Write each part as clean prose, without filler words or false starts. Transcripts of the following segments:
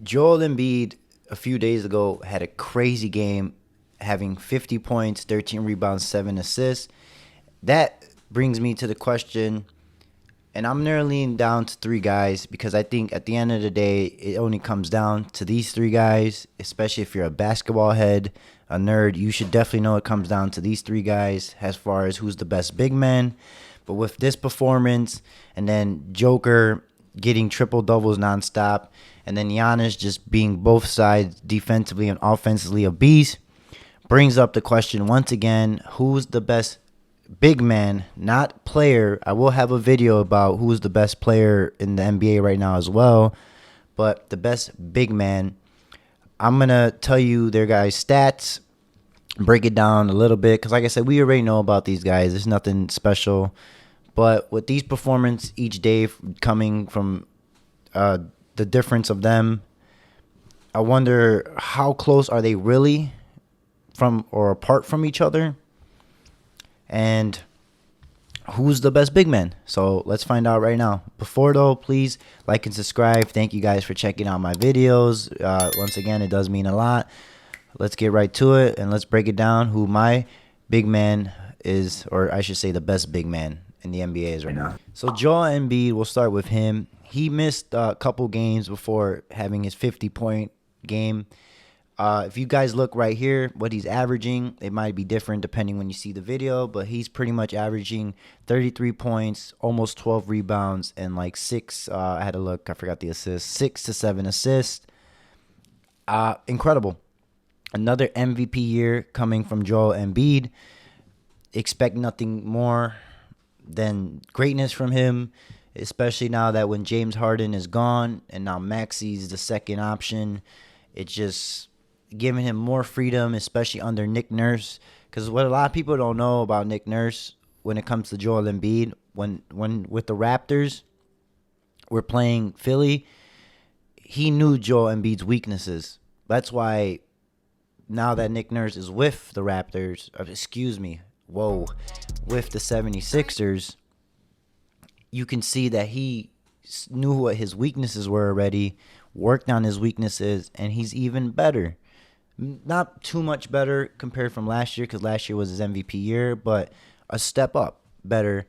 Joel Embiid a few days ago had a crazy game, having 50 points, 13 rebounds, 7 assists. That brings me to the question, and I'm narrowing down to three guys because I think at the end of the day, it only comes down to these three guys, especially if you're a basketball head, a nerd. You should definitely know it comes down to these three guys as far as who's the best big man. But with this performance, and then Joker getting triple doubles nonstop, and then Giannis just being both sides defensively and offensively a beast, brings up the question once again: who's the best big man, not player? I will have a video about who's the best player in the NBA right now as well, but the best big man. I'm gonna tell you their guys' stats, break it down a little bit, because like I said, we already know about these guys. There's nothing special. But with these performances each day coming from the difference of them, I wonder how close are they really from or apart from each other, and who's the best big man. So let's find out right now. Before though, please like and subscribe. Thank you guys for checking out my videos. Once again, it does mean a lot. Let's get right to it and let's break it down who my big man is, or I should say the best big man in the NBA is right now. So Joel Embiid, we'll start with him. He missed a couple games before having his 50-point game. If you guys look right here, what he's averaging, it might be different depending when you see the video, but he's pretty much averaging 33 points, almost 12 rebounds, and like I had to look, I forgot the assists, 6 to 7 assists. Incredible. Another MVP year coming from Joel Embiid. Expect nothing more than greatness from him, especially now that when James Harden is gone and now Maxi's the second option, it's just giving him more freedom, especially under Nick Nurse. Because what a lot of people don't know about Nick Nurse when it comes to Joel Embiid, when with the Raptors we're playing Philly, he knew Joel Embiid's weaknesses. That's why now that Nick Nurse is with the Raptors, with the 76ers, you can see that he knew what his weaknesses were already, worked on his weaknesses, and he's even better. Not too much better compared from last year, because last year was his MVP year, but a step up better.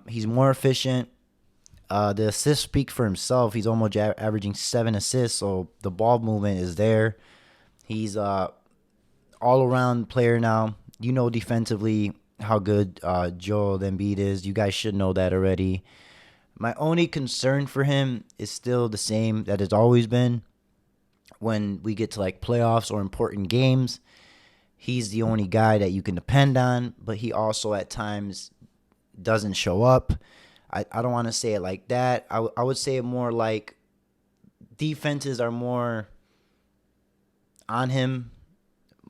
He's more efficient. The assists speak for himself. He's almost averaging 7 assists, so the ball movement is there. He's all-around player now. You know defensively how good Joel Embiid is. You guys should know that already. My only concern for him is still the same that it's always been. When we get to like playoffs or important games, he's the only guy that you can depend on, but he also at times doesn't show up. I don't want to say it like that. I would say it more like defenses are more on him,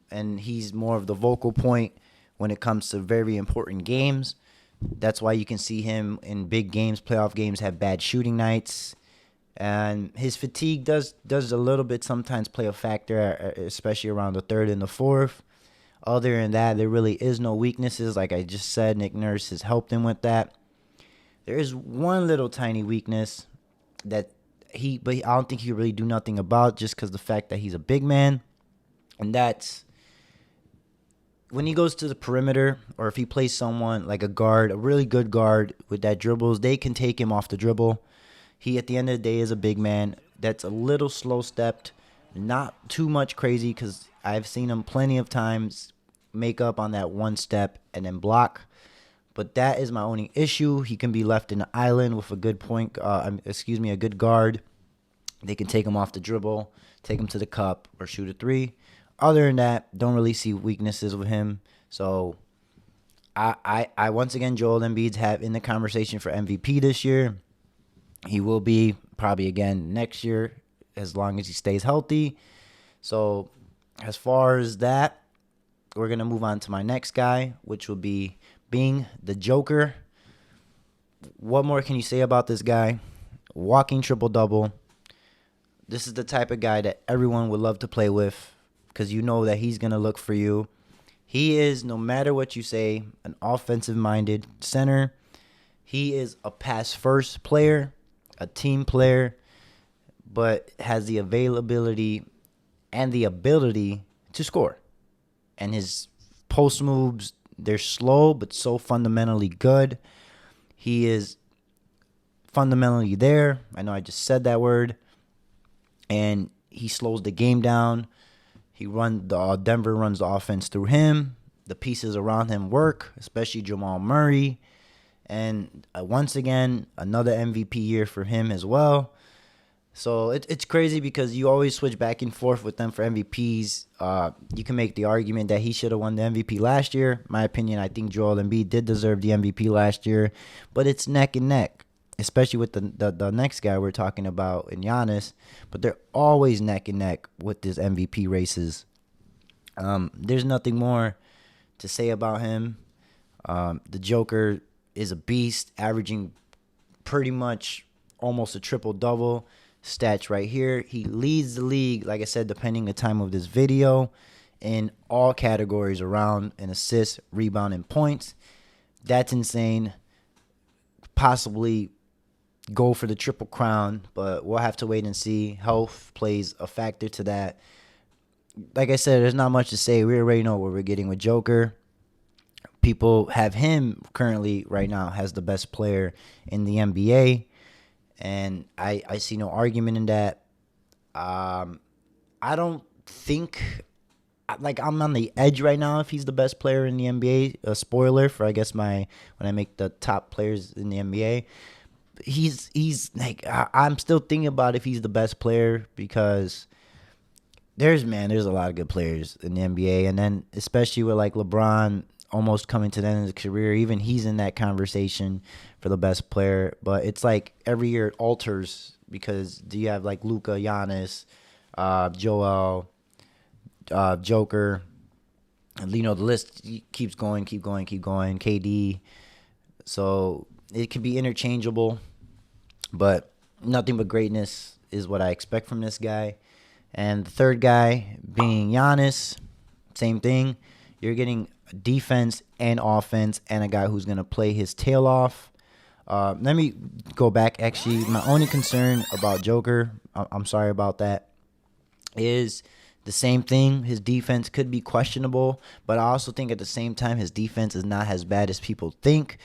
and he's more of the vocal point when it comes to very important games. That's why you can see him in big games, playoff games, have bad shooting nights. And his fatigue does a little bit sometimes play a factor, especially around the third and the fourth. Other than that, there really is no weaknesses. Like I just said, Nick Nurse has helped him with that. There is one little tiny weakness that but I don't think he really do nothing about, just because the fact that he's a big man. And that's when he goes to the perimeter, or if he plays someone like a guard, a really good guard with that dribbles, they can take him off the dribble. He, at the end of the day, is a big man that's a little slow-stepped, not too much crazy, because I've seen him plenty of times make up on that one step and then block. But that is my only issue. He can be left in the island with a good a good guard. They can take him off the dribble, take him to the cup, or shoot a three. Other than that, don't really see weaknesses with him. So I once again, Joel Embiid's in the conversation for MVP this year. He will be probably again next year, as long as he stays healthy. So as far as that, we're going to move on to my next guy, which will be being the Joker. What more can you say about this guy? Walking triple-double. This is the type of guy that everyone would love to play with, because you know that he's going to look for you. He is, no matter what you say, an offensive-minded center. He is a pass-first player, a team player, but has the availability and the ability to score. And his post moves, they're slow, but so fundamentally good. He is fundamentally there. I know I just said that word. And he slows the game down. Denver runs the offense through him. The pieces around him work, especially Jamal Murray. And once again, another MVP year for him as well. So it's crazy because you always switch back and forth with them for MVPs. You can make the argument that he should have won the MVP last year. My opinion, I think Joel Embiid did deserve the MVP last year. But it's neck and neck, especially with the next guy we're talking about in Giannis. But they're always neck and neck with these MVP races. There's nothing more to say about him. The Joker is a beast, averaging pretty much almost a triple-double. Stats right here. He leads the league, like I said, depending the time of this video, in all categories around in assists, rebound, and points. That's insane. Possibly go for the triple crown, but we'll have to wait and see. Health plays a factor to that. Like I said, there's not much to say. We already know what we're getting with Joker. People have him currently right now as the best player in the NBA. And I see no argument in that. I don't think, like, I'm on the edge right now if he's the best player in the NBA. A spoiler for, I guess, when I make the top players in the NBA. He's like, I'm still thinking about if he's the best player because there's a lot of good players in the NBA. And then especially with like LeBron almost coming to the end of his career, even he's in that conversation for the best player. But it's like every year it alters because do you have like Luka, Giannis, Joel, Joker, and the list keeps going, KD. So it can be interchangeable, but nothing but greatness is what I expect from this guy. And the third guy being Giannis, same thing. You're getting defense and offense and a guy who's going to play his tail off. Let me go back. Actually, my only concern about Joker, I'm sorry about that, is the same thing. His defense could be questionable, but I also think at the same time his defense is not as bad as people think.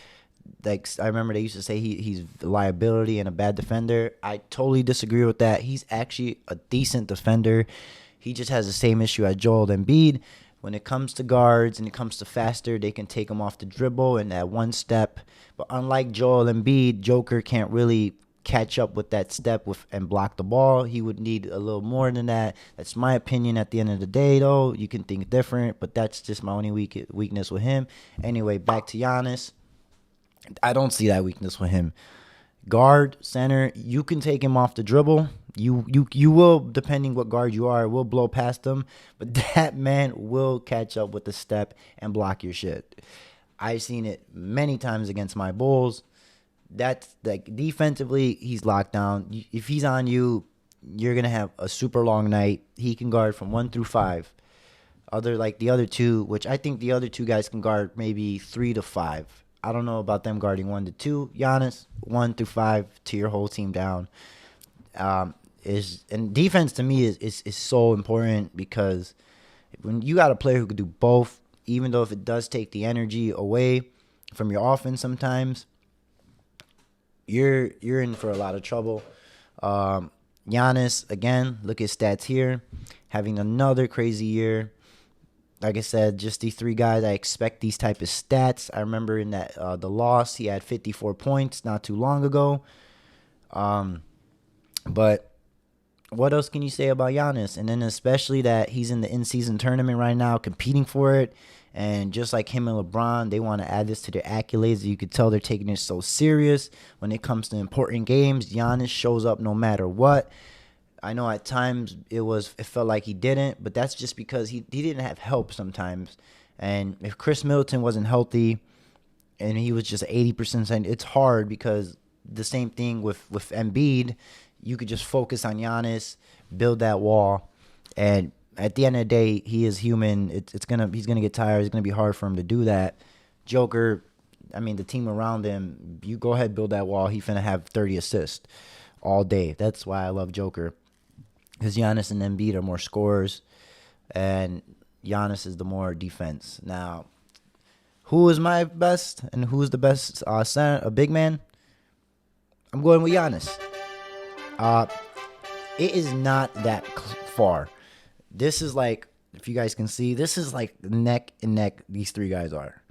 Like I remember they used to say he's a liability and a bad defender. I totally disagree with that. He's actually a decent defender. He just has the same issue as Joel Embiid. When it comes to guards and it comes to faster, they can take him off the dribble and that one step. But unlike Joel Embiid, Joker can't really catch up with that step and block the ball. He would need a little more than that. That's my opinion at the end of the day, though. You can think different, but that's just my only weakness with him. Anyway, back to Giannis. I don't see that weakness with him. Guard, center, you can take him off the dribble. You will, depending what guard you are, will blow past him. But that man will catch up with the step and block your shit. I've seen it many times against my Bulls. That's like defensively, he's locked down. If he's on you, you're going to have a super long night. He can guard from 1 through 5. The other two, which I think the other two guys can guard maybe 3 to 5. I don't know about them guarding 1 to 2. Giannis, 1 through 5 to your whole team down. And defense to me is so important because when you got a player who could do both, even though if it does take the energy away from your offense sometimes, you're in for a lot of trouble. Giannis, again, look at stats here, having another crazy year. Like I said, just these three guys, I expect these type of stats. I remember in that the loss, he had 54 points not too long ago. But what else can you say about Giannis? And then especially that he's in the in-season tournament right now, competing for it. And just like him and LeBron, they want to add this to their accolades. You could tell they're taking it so serious. When it comes to important games, Giannis shows up no matter what. I know at times it felt like he didn't, but that's just because he didn't have help sometimes. And if Chris Middleton wasn't healthy and he was just 80%, it's hard because the same thing with Embiid. You could just focus on Giannis, build that wall, and at the end of the day, he is human. He's gonna get tired. It's gonna be hard for him to do that. Joker, I mean, the team around him, you go ahead, build that wall. He's finna have 30 assists. all day. That's why I love Joker, because Giannis and Embiid are more scorers, and Giannis is the more defense. Now, who is my best and who's the best center, a big man? I'm going with Giannis. It is not that far. This is like, if you guys can see, this is like neck and neck. These three guys are.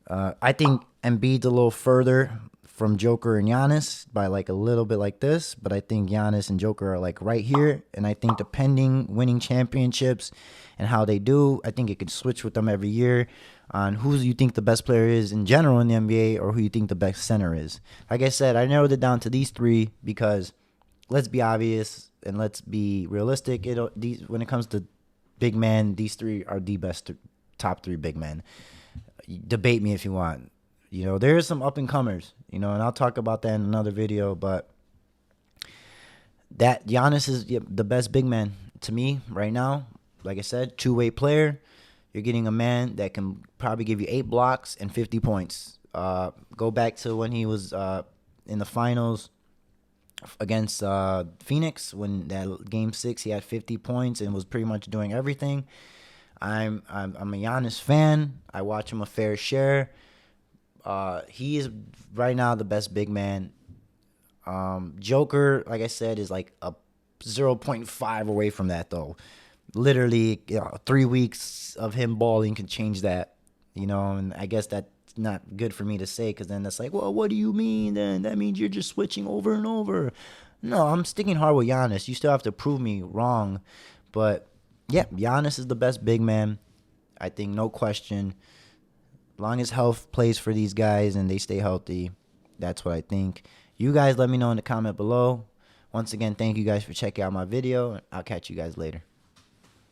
I think Embiid's a little further from Joker and Giannis by like a little bit like this, but I think Giannis and Joker are like right here. And I think depending winning championships and how they do, I think it could switch with them every year on who you think the best player is in general in the NBA or who you think the best center is. Like I said, I narrowed it down to these three because let's be obvious and let's be realistic. When it comes to big men, these three are the best top three big men. Debate me if you want. There are some up and comers, and I'll talk about that in another video, but that Giannis is the best big man to me right now. Like I said, two-way player. You're getting a man that can probably give you 8 blocks and 50 points. Go back to when he was in the finals against Phoenix, when that game 6 he had 50 points and was pretty much doing everything. I'm a Giannis fan. I watch him a fair share. He is right now the best big man. Joker, like I said, is like a 0.5 away from that though. Literally, 3 weeks of him balling can change that. And I guess that's not good for me to say, because then that's like, well, what do you mean then? That means you're just switching over and over. No, I'm sticking hard with Giannis. You still have to prove me wrong. But, yeah, Giannis is the best big man. I think no question. Long as health plays for these guys and they stay healthy, that's what I think. You guys let me know in the comment below. Once again, thank you guys for checking out my video. I'll catch you guys later.